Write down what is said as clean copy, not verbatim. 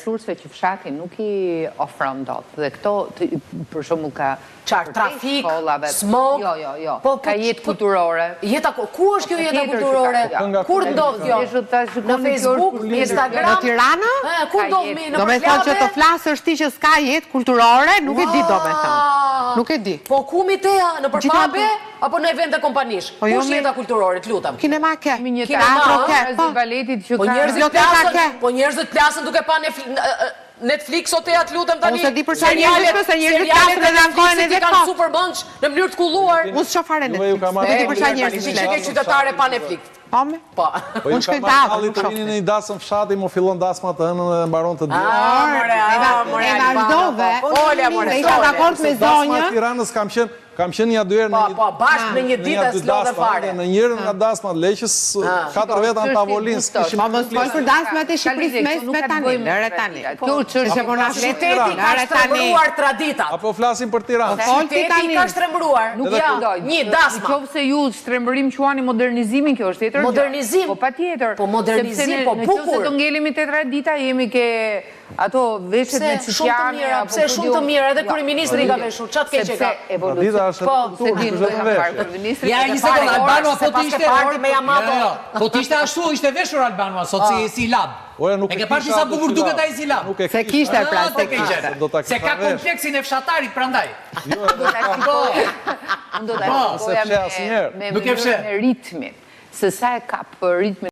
Resurse që fshati nuk i ofron dot. Dhe këto, për shembull ka trafik, smog. Jo. Ka jetë kulturore. Ku është kjo jeta kulturore? Kur ndodh kjo? Në Facebook, në Instagram? Në Tirana? Ku ndodh mi? Në Do me thonë që të flasësh ti që s'ka jetë kulturore, nuk e di do me thonë. Nuk e di. Po ku mi teja? Në përpabe? Apo në evente kompanish? Ku është jeta kulturore, të lutem? Kinema ke. Një teatro ke. Po njerëzit plasën duke pa Netflix o teja, të lutem tani. Unë se di për çfarë njerëzit, se njerëzit plasën edhe ankojnë edhe kanë Superbunch në mënyrë të kulluar. Unë s'shoh fare Netflix. Nuk e di për çfarë njerëzit flasën. Që ke qytetare pa Netflix. Po. Unë shkoj dalli të rinin në një dasëm fshati, mu fillon dasma të hënën dhe mbaron të dy. E vazhdove. Isha dakord me zonjë. Dasma Tiranës kam qenë një dyherë në Po, bashkë në një ditë e s'lodhe fare. Në njërën nga dasmat Leqës, 4 veta në tavolinë. Ma mos folë për dasmat e Shqipërisë mesme tani. Lëre tani. Qyteti ka shtrembruar traditat. Apo flasim për Tiranë. Qyteti ka shtrembruar. Nuk ja. Një dasma. Nëse ju shtrembërim quani modernizimin, kjo është tjetër. Modernizim. Po patjetër. Po modernizim, po bukur. Nëse do ngelemi te tradita, jemi ke ato veshjet me çiqjane. Pse shumë të mirë, edhe kryeministri ka veshur. Çat keq e ka. Tradita është kulturë, Ja, një sekundë, Albano, po të ishte... Po të ishte ashtu, ishte veshur Albano, sot si lab. E ke parë disa bukur duket ai si lab. Se kishte pra, se kishte. Se ka kompleksin e fshatarit prandaj. Unë do ta shkoja me ritmin. Se sa e kap ritmin